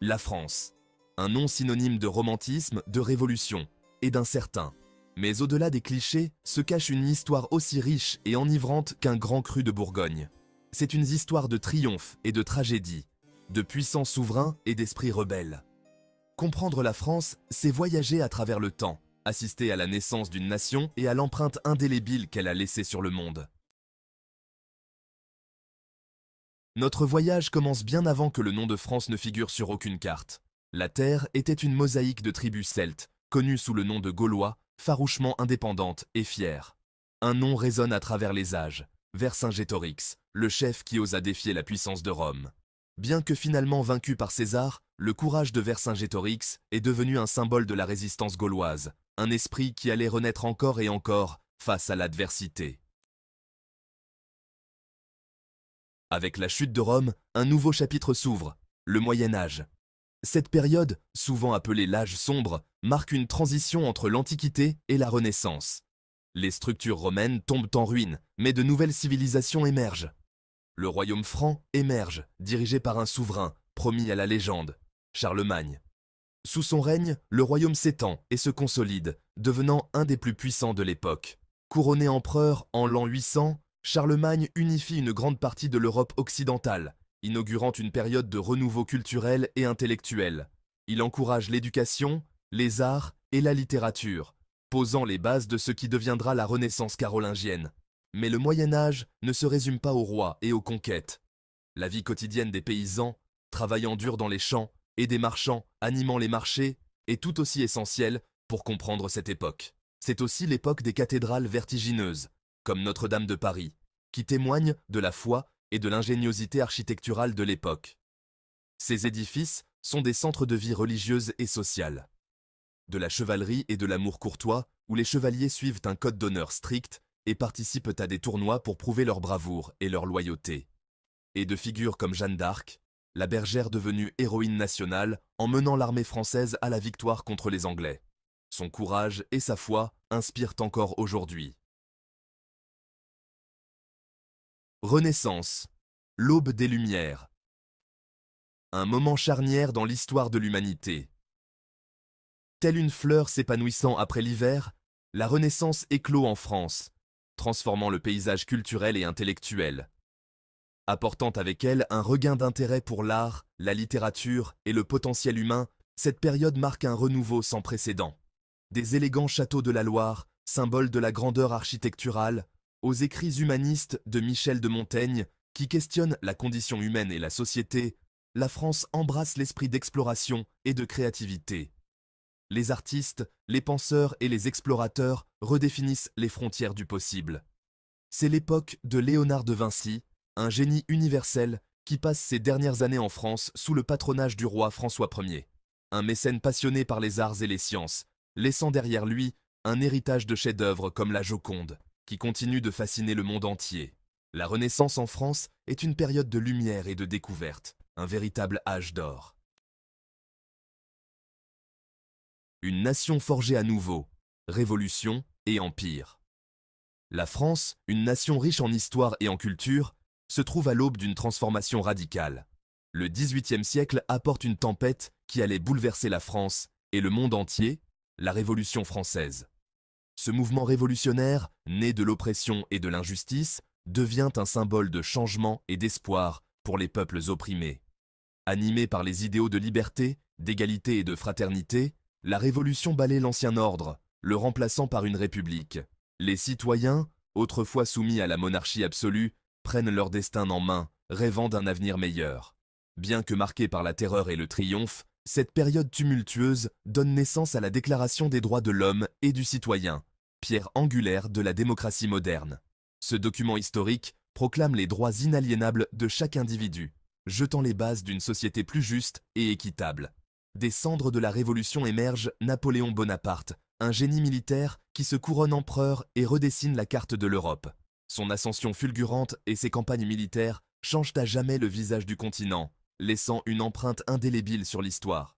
La France. Un nom synonyme de romantisme, de révolution et d'incertain. Mais au-delà des clichés, se cache une histoire aussi riche et enivrante qu'un grand cru de Bourgogne. C'est une histoire de triomphe et de tragédie, de puissants souverains et d'esprits rebelles. Comprendre la France, c'est voyager à travers le temps, assister à la naissance d'une nation et à l'empreinte indélébile qu'elle a laissée sur le monde. Notre voyage commence bien avant que le nom de France ne figure sur aucune carte. La Terre était une mosaïque de tribus celtes, connues sous le nom de Gaulois, farouchement indépendantes et fières. Un nom résonne à travers les âges, Vercingétorix, le chef qui osa défier la puissance de Rome. Bien que finalement vaincu par César, le courage de Vercingétorix est devenu un symbole de la résistance gauloise, un esprit qui allait renaître encore et encore face à l'adversité. Avec la chute de Rome, un nouveau chapitre s'ouvre, le Moyen Âge. Cette période, souvent appelée l'âge sombre, marque une transition entre l'Antiquité et la Renaissance. Les structures romaines tombent en ruine, mais de nouvelles civilisations émergent. Le royaume franc émerge, dirigé par un souverain, promis à la légende, Charlemagne. Sous son règne, le royaume s'étend et se consolide, devenant un des plus puissants de l'époque. Couronné empereur en l'an 800, Charlemagne unifie une grande partie de l'Europe occidentale, inaugurant une période de renouveau culturel et intellectuel. Il encourage l'éducation, les arts et la littérature, posant les bases de ce qui deviendra la Renaissance carolingienne. Mais le Moyen-Âge ne se résume pas aux rois et aux conquêtes. La vie quotidienne des paysans, travaillant dur dans les champs, et des marchands animant les marchés, est tout aussi essentielle pour comprendre cette époque. C'est aussi l'époque des cathédrales vertigineuses, comme Notre-Dame de Paris, qui témoignent de la foi et de l'ingéniosité architecturale de l'époque. Ces édifices sont des centres de vie religieuse et sociale. De la chevalerie et de l'amour courtois, où les chevaliers suivent un code d'honneur strict et participent à des tournois pour prouver leur bravoure et leur loyauté. Et de figures comme Jeanne d'Arc, la bergère devenue héroïne nationale en menant l'armée française à la victoire contre les Anglais. Son courage et sa foi inspirent encore aujourd'hui. Renaissance, l'aube des Lumières. Un moment charnière dans l'histoire de l'humanité. Telle une fleur s'épanouissant après l'hiver, la Renaissance éclot en France, transformant le paysage culturel et intellectuel. Apportant avec elle un regain d'intérêt pour l'art, la littérature et le potentiel humain, cette période marque un renouveau sans précédent. Des élégants châteaux de la Loire, symboles de la grandeur architecturale, aux écrits humanistes de Michel de Montaigne, qui questionnent la condition humaine et la société, la France embrasse l'esprit d'exploration et de créativité. Les artistes, les penseurs et les explorateurs redéfinissent les frontières du possible. C'est l'époque de Léonard de Vinci, un génie universel qui passe ses dernières années en France sous le patronage du roi François Ier. Un mécène passionné par les arts et les sciences, laissant derrière lui un héritage de chefs-d'œuvre comme la Joconde, qui continue de fasciner le monde entier. La Renaissance en France est une période de lumière et de découverte, un véritable âge d'or. Une nation forgée à nouveau, révolution et empire. La France, une nation riche en histoire et en culture, se trouve à l'aube d'une transformation radicale. Le XVIIIe siècle apporte une tempête qui allait bouleverser la France et le monde entier, la Révolution française. Ce mouvement révolutionnaire, né de l'oppression et de l'injustice, devient un symbole de changement et d'espoir pour les peuples opprimés. Animée par les idéaux de liberté, d'égalité et de fraternité, la Révolution balaie l'ancien ordre, le remplaçant par une république. Les citoyens, autrefois soumis à la monarchie absolue, prennent leur destin en main, rêvant d'un avenir meilleur. Bien que marquée par la terreur et le triomphe, cette période tumultueuse donne naissance à la Déclaration des droits de l'homme et du citoyen, pierre angulaire de la démocratie moderne. Ce document historique proclame les droits inaliénables de chaque individu, jetant les bases d'une société plus juste et équitable. Des cendres de la Révolution émerge Napoléon Bonaparte, un génie militaire qui se couronne empereur et redessine la carte de l'Europe. Son ascension fulgurante et ses campagnes militaires changent à jamais le visage du continent, laissant une empreinte indélébile sur l'histoire.